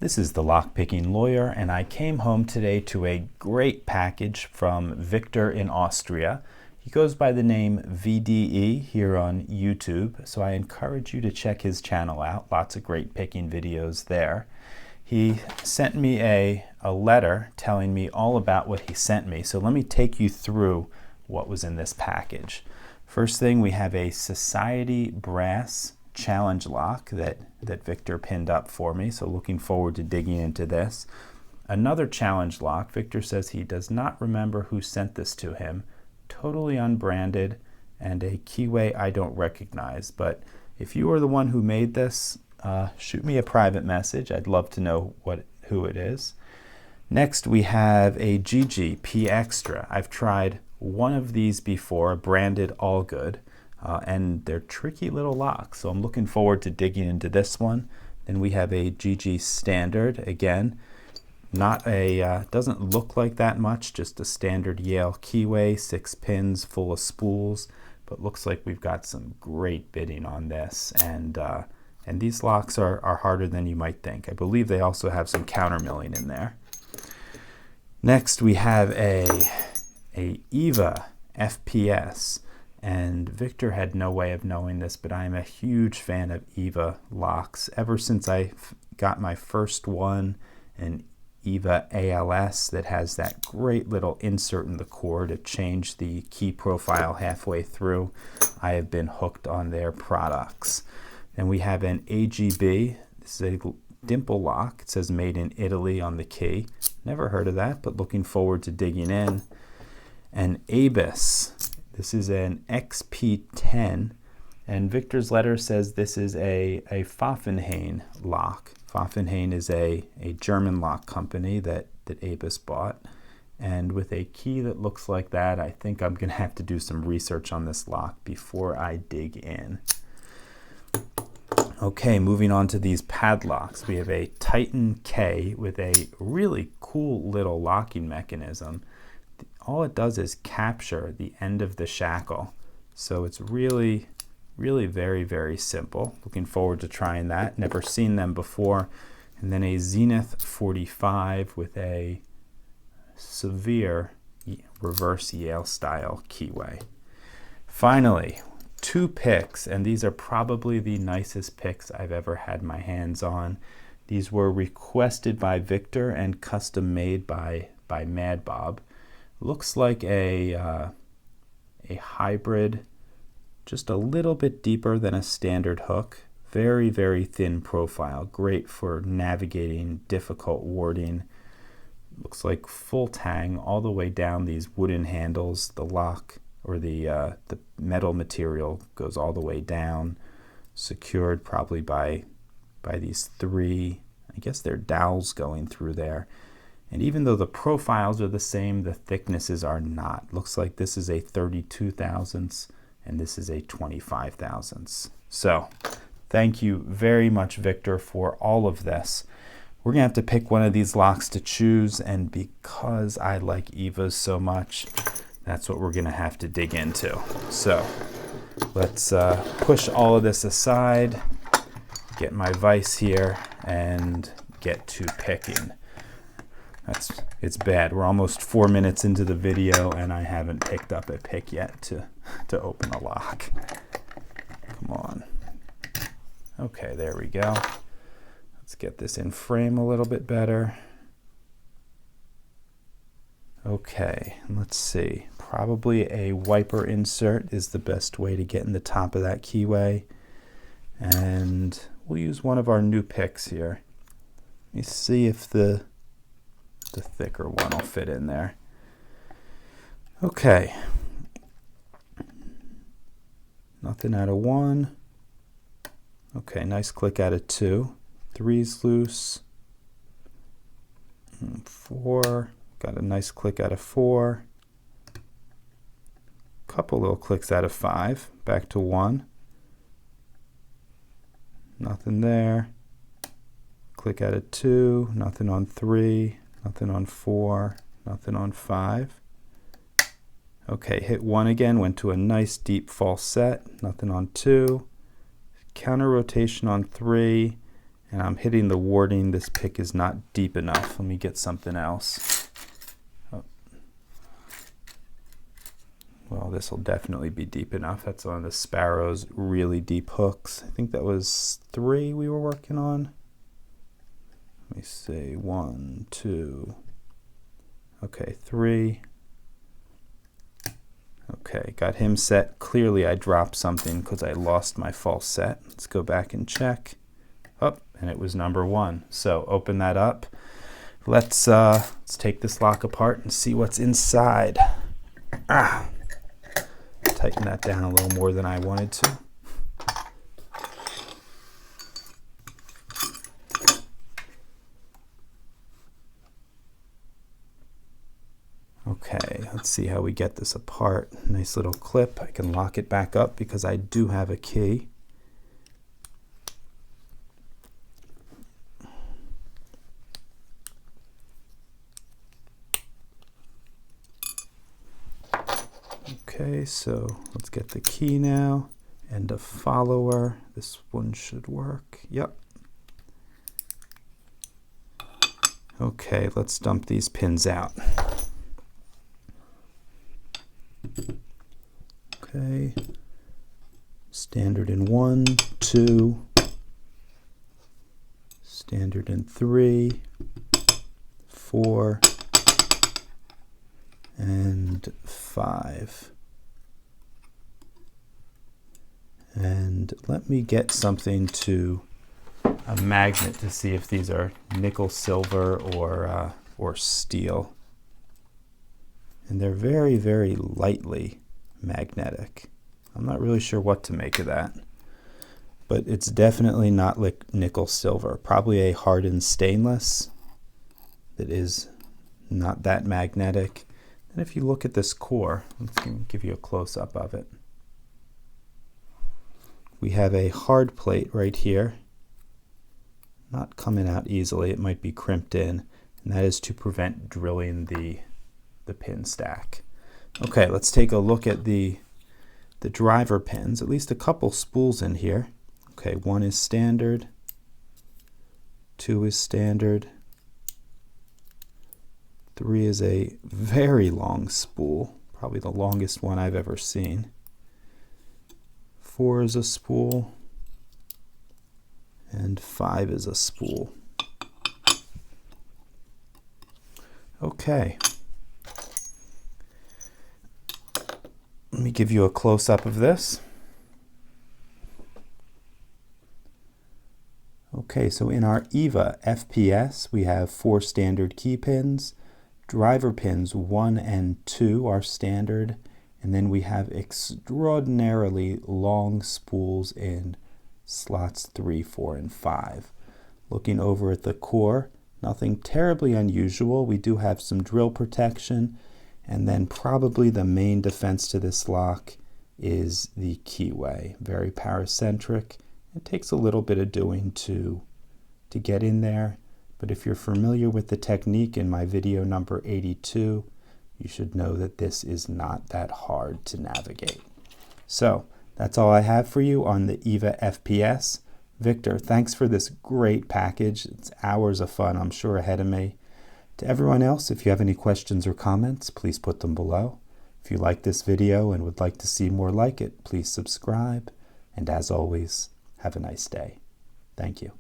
This is the Lockpicking Lawyer, and I came home today to a great package from Victor in Austria. He goes by the name VDE here on YouTube, so I encourage you to check his channel out. Lots of great picking videos there. He sent me a letter telling me all about what he sent me, so let me take you through what was in this package. First thing, we have a Society Brass challenge lock that Victor pinned up for me, so looking forward to digging into this. Another challenge lock. Victor says he does not remember who sent this to him. Totally unbranded and a keyway I don't recognize, but if you are the one who made this, shoot me a private message. I'd love to know who it is. Next we have a GG P Extra. I've tried one of these before, branded All Good. And they're tricky little locks, so I'm looking forward to digging into this one. Then we have a GG Standard, again, not a, doesn't look like that much, just a standard Yale keyway, 6 pins full of spools, but looks like we've got some great bidding on this, and these locks are harder than you might think. I believe they also have some countermilling in there. Next we have a EVVA FPS. And Victor had no way of knowing this, but I am a huge fan of EVVA locks. Ever since I got my first one, an EVVA ALS that has that great little insert in the core to change the key profile halfway through, I have been hooked on their products. Then we have an AGB. This is a dimple lock. It says made in Italy on the key. Never heard of that, but looking forward to digging in. An ABIS. This is an XP10, and Victor's letter says this is a Pfaffenhain lock. Pfaffenhain is a German lock company that ABIS bought, and with a key that looks like that, I think I'm going to have to do some research on this lock before I dig in. Okay, moving on to these padlocks. We have a Titan K with a really cool little locking mechanism. All it does is capture the end of the shackle. So it's really very, very simple. Looking forward to trying that. Never seen them before. And then a Zenith 45 with a severe reverse Yale style keyway. Finally, 2 picks, and these are probably the nicest picks I've ever had my hands on. These were requested by Victor and custom made by Mad Bob. Looks like a hybrid, just a little bit deeper than a standard hook. Very, very thin profile, great for navigating difficult warding. Looks like full tang all the way down these wooden handles. The lock or the metal material goes all the way down, secured probably by these 3, I guess they're dowels going through there. And even though the profiles are the same, the thicknesses are not. Looks like this is a 32 thousandths and this is a 25 thousandths. So thank you very much, Victor, for all of this. We're gonna have to pick one of these locks to choose, and because I like EVVAs so much, that's what we're gonna have to dig into. So let's push all of this aside, get my vise here, and get to picking. It's bad. We're almost 4 minutes into the video and I haven't picked up a pick yet to open a lock. Come on. Okay, there we go. Let's get this in frame a little bit better. Okay, let's see. Probably a wiper insert is the best way to get in the top of that keyway. And we'll use one of our new picks here. Let me see if the thicker one will fit in there. Okay. Nothing out of 1. Okay, nice click out of 2. 3's loose. 4. Got a nice click out of 4. Couple little clicks out of 5. Back to 1. Nothing there. Click out of 2. Nothing on 3. Nothing on 4, nothing on 5. Okay, hit 1 again, went to a nice deep false set, nothing on 2. Counter rotation on 3, And I'm hitting the warning, this pick is not deep enough. Let me get something else. Oh. Well, this will definitely be deep enough. That's one of the Sparrow's really deep hooks. I think that was 3 we were working on. Let me see, 1, 2. Okay, 3. Okay, got him set. Clearly I dropped something because I lost my false set. Let's go back and check. Oh, and it was number 1. So open that up. Let's take this lock apart and see what's inside. Tighten that down a little more than I wanted to. Okay, let's see how we get this apart. Nice little clip. I can lock it back up because I do have a key. Okay, so let's get the key now and a follower. This one should work. Yep. Okay, let's dump these pins out. Okay, standard in 1, 2, standard in 3, 4, and 5. And let me get something to a magnet to see if these are nickel, silver, or steel. And they're very, very lightly magnetic. I'm not really sure what to make of that, but it's definitely not like nickel silver. Probably a hardened stainless that is not that magnetic. And if you look at this core, let's give you a close-up of it. We have a hard plate right here, not coming out easily. It might be crimped in, and that is to prevent drilling the pin stack. Okay, let's take a look at the driver pins. At least a couple spools in here. Okay, 1 is standard, 2 is standard, 3 is a very long spool, probably the longest one I've ever seen. 4 is a spool, and 5 is a spool. Okay. Let me give you a close-up of this. Okay, so in our EVVA FPS, we have 4 standard key pins. Driver pins 1 and 2 are standard, and then we have extraordinarily long spools in slots 3, 4, and 5. Looking over at the core, nothing terribly unusual. We do have some drill protection, and then probably the main defense to this lock is the keyway. Very paracentric. It takes a little bit of doing to get in there, but if you're familiar with the technique in my video number 82, you should know that this is not that hard to navigate. So that's all I have for you on the EVVA FPS. Victor, thanks for this great package. It's hours of fun, I'm sure, ahead of me. To everyone else, if you have any questions or comments, please put them below. If you like this video and would like to see more like it, please subscribe. And as always, have a nice day. Thank you.